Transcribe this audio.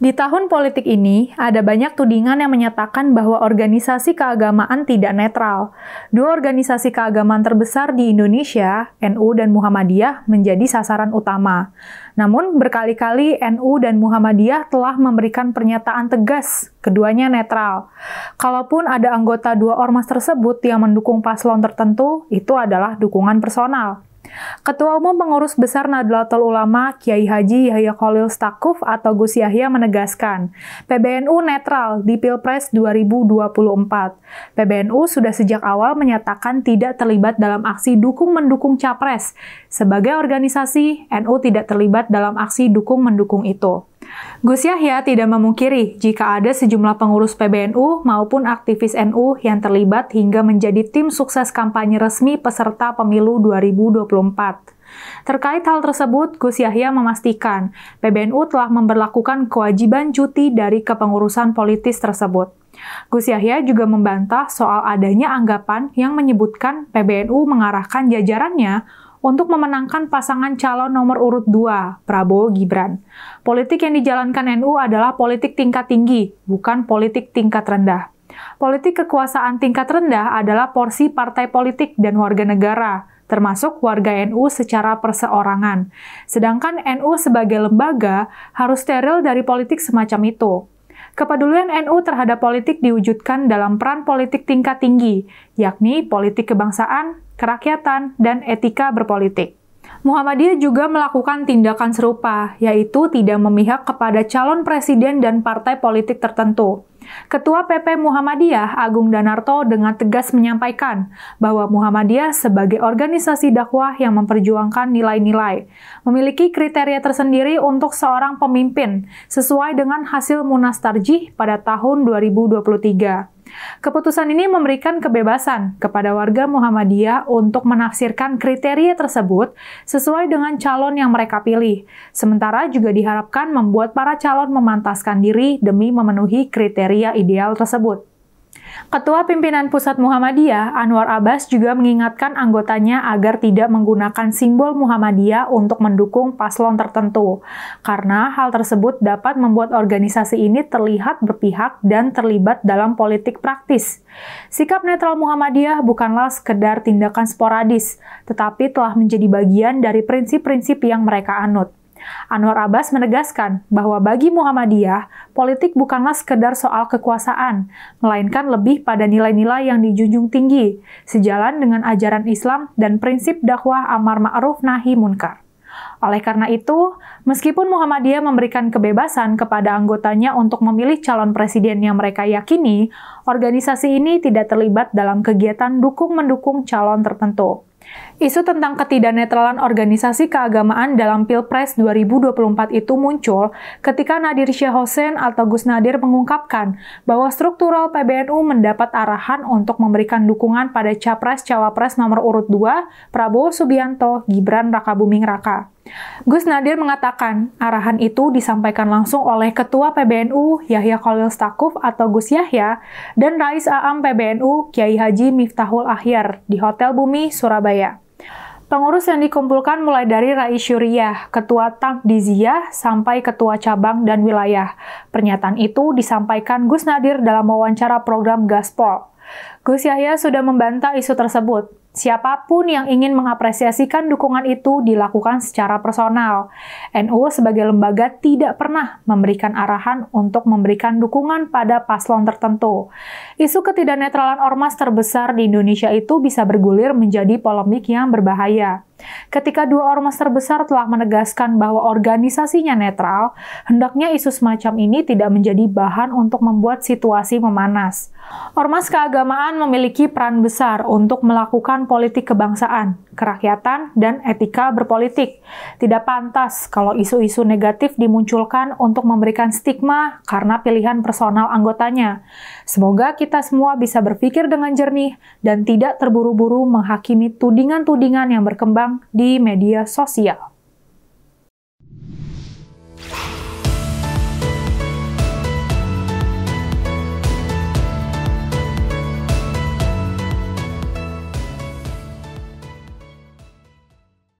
Di tahun politik ini, ada banyak tudingan yang menyatakan bahwa organisasi keagamaan tidak netral. Dua organisasi keagamaan terbesar di Indonesia, NU dan Muhammadiyah, menjadi sasaran utama. Namun, berkali-kali NU dan Muhammadiyah telah memberikan pernyataan tegas, keduanya netral. Kalaupun ada anggota dua ormas tersebut yang mendukung paslon tertentu, itu adalah dukungan personal. Ketua Umum Pengurus Besar Nahdlatul Ulama Kiai Haji Yahya Khalil Stakuf atau Gus Yahya menegaskan, PBNU netral di Pilpres 2024. PBNU sudah sejak awal menyatakan tidak terlibat dalam aksi dukung-mendukung Capres. Sebagai organisasi, NU tidak terlibat dalam aksi dukung-mendukung itu. Gus Yahya tidak memungkiri jika ada sejumlah pengurus PBNU maupun aktivis NU yang terlibat hingga menjadi tim sukses kampanye resmi peserta pemilu 2024. Terkait hal tersebut, Gus Yahya memastikan PBNU telah memberlakukan kewajiban cuti dari kepengurusan politis tersebut. Gus Yahya juga membantah soal adanya anggapan yang menyebutkan PBNU mengarahkan jajarannya untuk memenangkan pasangan calon nomor urut 2, Prabowo Gibran. Politik yang dijalankan NU adalah politik tingkat tinggi, bukan politik tingkat rendah. Politik kekuasaan tingkat rendah adalah porsi partai politik dan warga negara, termasuk warga NU secara perseorangan. Sedangkan NU sebagai lembaga harus steril dari politik semacam itu. Kepedulian NU terhadap politik diwujudkan dalam peran politik tingkat tinggi, yakni politik kebangsaan, kerakyatan, dan etika berpolitik. Muhammadiyah juga melakukan tindakan serupa, yaitu tidak memihak kepada calon presiden dan partai politik tertentu. Ketua PP Muhammadiyah, Agung Danarto, dengan tegas menyampaikan bahwa Muhammadiyah sebagai organisasi dakwah yang memperjuangkan nilai-nilai, memiliki kriteria tersendiri untuk seorang pemimpin sesuai dengan hasil Munas Tarjih pada tahun 2023. Keputusan ini memberikan kebebasan kepada warga Muhammadiyah untuk menafsirkan kriteria tersebut sesuai dengan calon yang mereka pilih. Sementara juga diharapkan membuat para calon memantaskan diri demi memenuhi kriteria ideal tersebut. Ketua Pimpinan Pusat Muhammadiyah, Anwar Abbas, juga mengingatkan anggotanya agar tidak menggunakan simbol Muhammadiyah untuk mendukung paslon tertentu, karena hal tersebut dapat membuat organisasi ini terlihat berpihak dan terlibat dalam politik praktis. Sikap netral Muhammadiyah bukanlah sekedar tindakan sporadis, tetapi telah menjadi bagian dari prinsip-prinsip yang mereka anut. Anwar Abbas menegaskan bahwa bagi Muhammadiyah, politik bukanlah sekedar soal kekuasaan, melainkan lebih pada nilai-nilai yang dijunjung tinggi, sejalan dengan ajaran Islam dan prinsip dakwah amar ma'ruf nahi munkar. Oleh karena itu, meskipun Muhammadiyah memberikan kebebasan kepada anggotanya untuk memilih calon presiden yang mereka yakini, organisasi ini tidak terlibat dalam kegiatan dukung-mendukung calon tertentu. Isu tentang ketidaknetralan organisasi keagamaan dalam Pilpres 2024 itu muncul ketika Nadir Syahhosen atau Gus Nadir mengungkapkan bahwa struktural PBNU mendapat arahan untuk memberikan dukungan pada Capres-Cawapres nomor urut 2, Prabowo Subianto, Gibran Rakabuming Raka. Gus Nadir mengatakan arahan itu disampaikan langsung oleh Ketua PBNU Yahya Khalil Stakuf atau Gus Yahya dan Rais Am PBNU Kiai Haji Miftahul Akhyar di Hotel Bumi, Surabaya. Pengurus yang dikumpulkan mulai dari Rais Syuriah, Ketua Tangdiziyah, sampai Ketua Cabang dan Wilayah. Pernyataan itu disampaikan Gus Nadir dalam wawancara program Gaspol. Gus Yahya sudah membantah isu tersebut. Siapapun yang ingin mengapresiasikan dukungan itu dilakukan secara personal. NU sebagai lembaga tidak pernah memberikan arahan untuk memberikan dukungan pada paslon tertentu. Isu ketidaknetralan ormas terbesar di Indonesia itu bisa bergulir menjadi polemik yang berbahaya. Ketika dua ormas terbesar telah menegaskan bahwa organisasinya netral, hendaknya isu semacam ini tidak menjadi bahan untuk membuat situasi memanas. Ormas keagamaan memiliki peran besar untuk melakukan politik kebangsaan, kerakyatan, dan etika berpolitik. Tidak pantas kalau isu-isu negatif dimunculkan untuk memberikan stigma karena pilihan personal anggotanya. Semoga kita semua bisa berpikir dengan jernih dan tidak terburu-buru menghakimi tudingan-tudingan yang berkembang di media sosial.